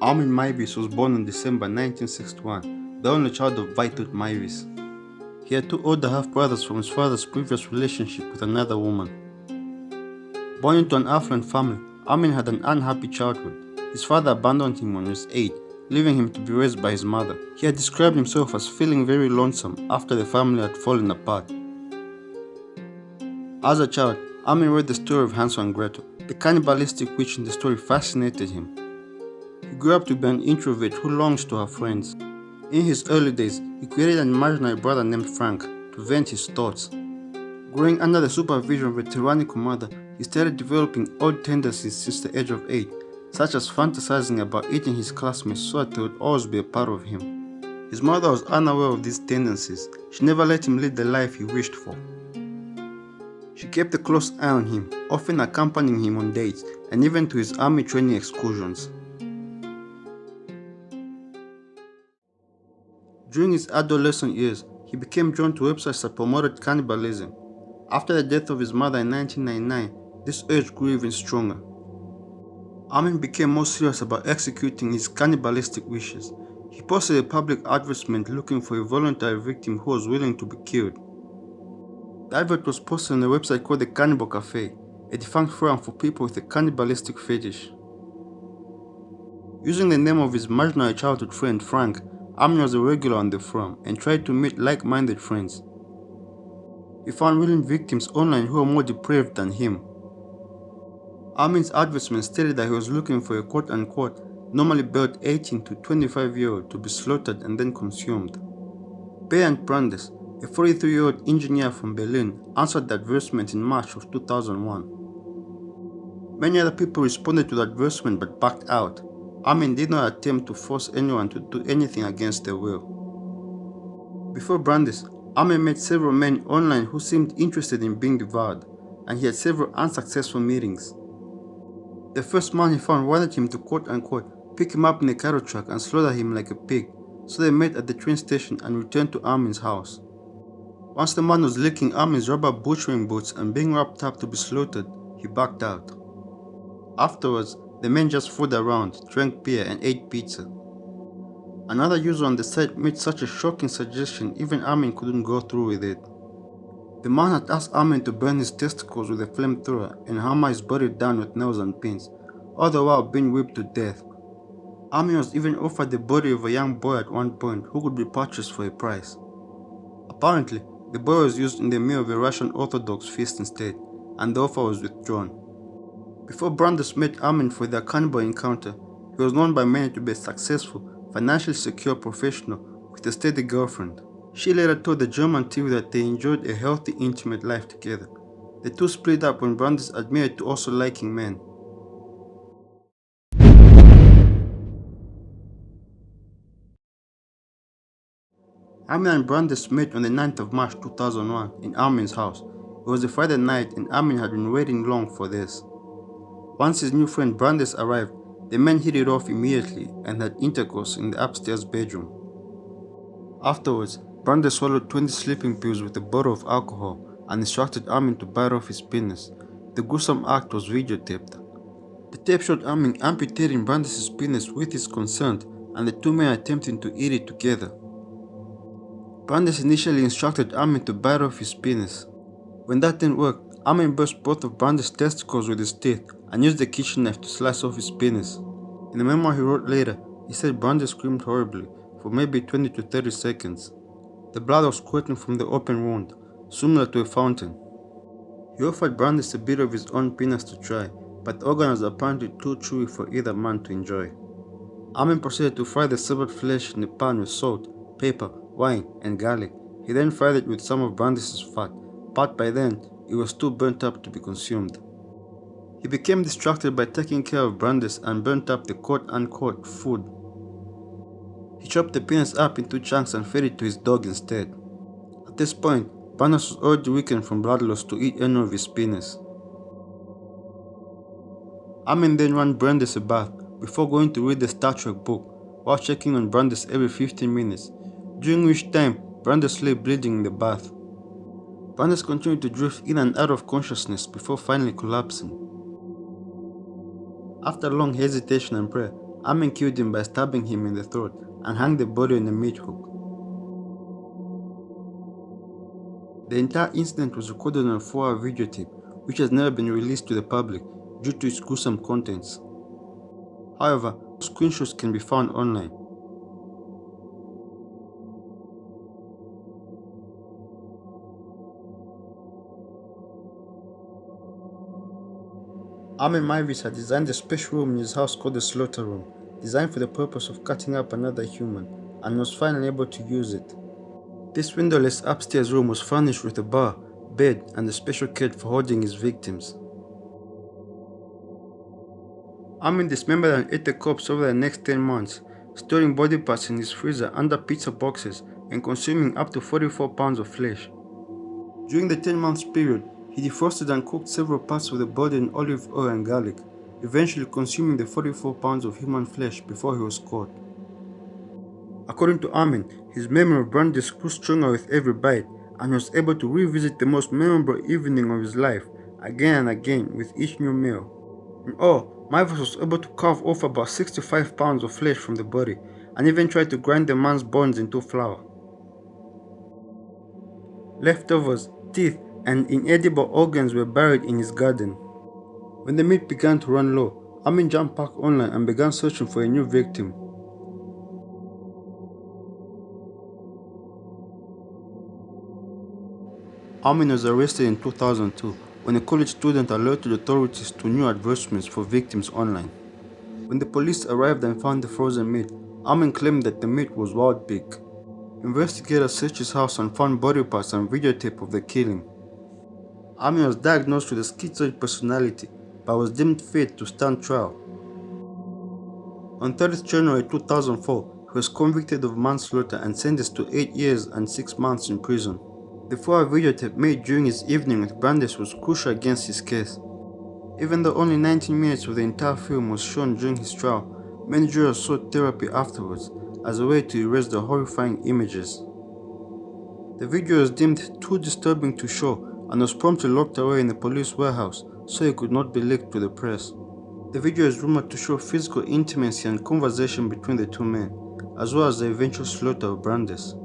Armin Meiwes was born in December 1961, the only child of Bernd Meiwes. He had two older half-brothers from his father's previous relationship with another woman. Born into an affluent family, Armin had an unhappy childhood. His father abandoned him when he was 8, leaving him to be raised by his mother. He had described himself as feeling very lonesome after the family had fallen apart. As a child, Armin read the story of Hansel and Gretel. The cannibalistic witch in the story fascinated him. He grew up to be an introvert who longs to have friends. In his early days, he created an imaginary brother named Frank to vent his thoughts. Growing under the supervision of a tyrannical mother, he started developing odd tendencies since the age of 8, such as fantasizing about eating his classmates so that they would always be a part of him. His mother was unaware of these tendencies. She never let him lead the life he wished for. She kept a close eye on him, often accompanying him on dates and even to his army training excursions. During his adolescent years, he became drawn to websites that promoted cannibalism. After the death of his mother in 1999, this urge grew even stronger. Armin became more serious about executing his cannibalistic wishes. He posted a public advertisement looking for a voluntary victim who was willing to be killed. The advert was posted on a website called the Cannibal Cafe, a defunct forum for people with a cannibalistic fetish. Using the name of his imaginary childhood friend Frank, Armin was a regular on the forum and tried to meet like-minded friends. He found willing victims online who were more depraved than him. Armin's advertisement stated that he was looking for a quote-unquote normally built 18 to 25-year-old to be slaughtered and then consumed. Bernd Brandes, a 43-year-old engineer from Berlin, answered the advertisement in March of 2001. Many other people responded to the advertisement but backed out. Armin did not attempt to force anyone to do anything against their will. Before Brandes, Armin met several men online who seemed interested in being devoured, and he had several unsuccessful meetings. The first man he found wanted him to quote-unquote pick him up in a cattle truck and slaughter him like a pig, so they met at the train station and returned to Armin's house. Once the man was licking Armin's rubber butchering boots and being wrapped up to be slaughtered, he backed out. Afterwards, the men just fooled around, drank beer and ate pizza. Another user on the site made such a shocking suggestion even Armin couldn't go through with it. The man had asked Armin to burn his testicles with a flamethrower and hammer his body down with nails and pins, all the while being whipped to death. Armin was even offered the body of a young boy at one point who could be purchased for a price. Apparently, the boy was used in the meal of a Russian Orthodox feast instead, and the offer was withdrawn. Before Brandes met Armin for their cannibal encounter, he was known by many to be a successful, financially secure professional with a steady girlfriend. She later told the German TV that they enjoyed a healthy, intimate life together. The two split up when Brandes admitted to also liking men. Armin and Brandes met on the 9th of March 2001 in Armin's house. It was a Friday night and Armin had been waiting long for this. Once his new friend Brandes arrived, the men hit it off immediately and had intercourse in the upstairs bedroom. Afterwards, Brandes swallowed 20 sleeping pills with a bottle of alcohol and instructed Armin to bite off his penis. The gruesome act was videotaped. The tape showed Armin amputating Brandes' penis with his consent and the two men attempting to eat it together. Brandes initially instructed Armin to bite off his penis. When that didn't work, Armin burst both of Brandes' testicles with his teeth and used the kitchen knife to slice off his penis. In a memoir he wrote later, he said Brandes screamed horribly for maybe 20 to 30 seconds. The blood was squirting from the open wound, similar to a fountain. He offered Brandes a bit of his own penis to try, but the organ was apparently too chewy for either man to enjoy. Armin proceeded to fry the severed flesh in a pan with salt, pepper, wine, and garlic. He then fried it with some of Brandes' fat, but by then, it was too burnt up to be consumed. He became distracted by taking care of Brandes and burnt up the quote-unquote food. He chopped the penis up into chunks and fed it to his dog instead. At this point, Brandes was already weakened from blood loss to eat any of his penis. Armin then ran Brandes a bath before going to read the Star Trek book, while checking on Brandes every 15 minutes, during which time Brandes lay bleeding in the bath. Brandes continued to drift in and out of consciousness before finally collapsing. After long hesitation and prayer, Armin killed him by stabbing him in the throat and hung the body on a meat hook. The entire incident was recorded on a 4-hour videotape, which has never been released to the public due to its gruesome contents. However, screenshots can be found online. Armin Meiwes had designed a special room in his house called the slaughter room, designed for the purpose of cutting up another human, and was finally able to use it. This windowless upstairs room was furnished with a bar, bed, and a special cage for holding his victims. Armin dismembered and ate the corpse over the next 10 months, storing body parts in his freezer under pizza boxes and consuming up to 44 pounds of flesh. During the 10-month period, he defrosted and cooked several parts of the body in olive oil and garlic, eventually consuming the 44 pounds of human flesh before he was caught. According to Armin, his memory of Brandes grew stronger with every bite, and he was able to revisit the most memorable evening of his life again and again with each new meal. In all, Meiwes was able to carve off about 65 pounds of flesh from the body, and even tried to grind the man's bones into flour. Leftovers, teeth, and inedible organs were buried in his garden. When the meat began to run low, Armin jumped back online and began searching for a new victim. Armin was arrested in 2002 when a college student alerted authorities to new advertisements for victims online. When the police arrived and found the frozen meat, Armin claimed that the meat was wild pig. Investigators searched his house and found body parts and videotape of the killing. Armin was diagnosed with a schizoid personality, but was deemed fit to stand trial. On 30th January 2004, he was convicted of manslaughter and sentenced to 8 years and 6 months in prison. The 4-hour videotape made during his evening with Brandes was crucial against his case. Even though only 19 minutes of the entire film was shown during his trial, many jurors sought therapy afterwards as a way to erase the horrifying images. The video was deemed too disturbing to show and was promptly locked away in a police warehouse so it could not be leaked to the press. The video is rumored to show physical intimacy and conversation between the two men, as well as the eventual slaughter of Brandes.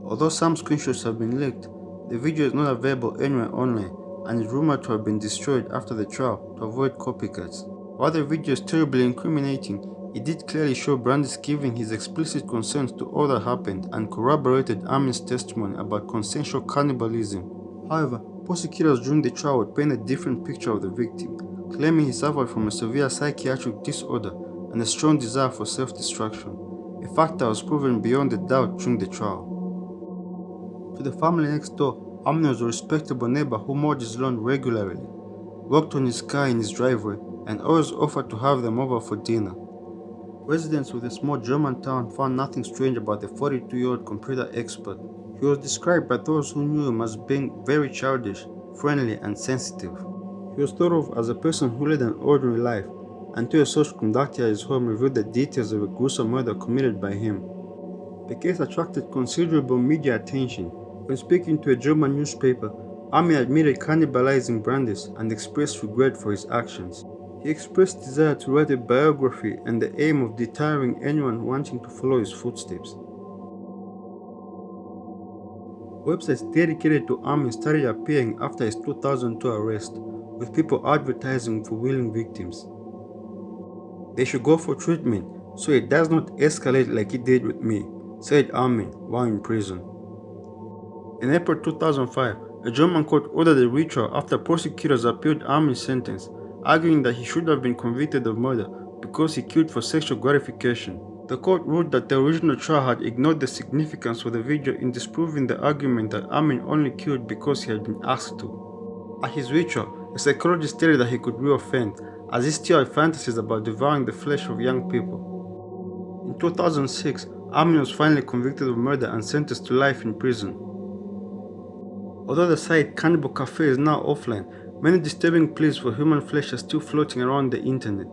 Although some screenshots have been leaked, the video is not available anywhere online and is rumored to have been destroyed after the trial to avoid copycats. While the video is terribly incriminating, it did clearly show Brandes giving his explicit consent to all that happened and corroborated Armin's testimony about consensual cannibalism. However, prosecutors during the trial would paint a different picture of the victim, claiming he suffered from a severe psychiatric disorder and a strong desire for self-destruction, a fact that was proven beyond a doubt during the trial. To the family next door, Armin was a respectable neighbor who mowed his lawn regularly, worked on his car in his driveway, and always offered to have them over for dinner. Residents of the small German town found nothing strange about the 42-year-old computer expert. He was described by those who knew him as being very childish, friendly, and sensitive. He was thought of as a person who led an ordinary life, until a search conducted at his home revealed the details of a gruesome murder committed by him. The case attracted considerable media attention. When speaking to a German newspaper, Armin admitted cannibalizing Brandes and expressed regret for his actions. He expressed desire to write a biography and the aim of deterring anyone wanting to follow his footsteps. Websites dedicated to Armin started appearing after his 2002 arrest, with people advertising for willing victims. They should go for treatment so it does not escalate like it did with me, said Armin while in prison. In April 2005, a German court ordered a retrial after prosecutors appealed Armin's sentence, arguing that he should have been convicted of murder because he killed for sexual gratification. The court ruled that the original trial had ignored the significance of the video in disproving the argument that Armin only killed because he had been asked to. At his retrial, a psychologist stated that he could re-offend, as he still had fantasies about devouring the flesh of young people. In 2006, Armin was finally convicted of murder and sentenced to life in prison. Although the site Cannibal Cafe is now offline, many disturbing pleas for human flesh are still floating around the internet.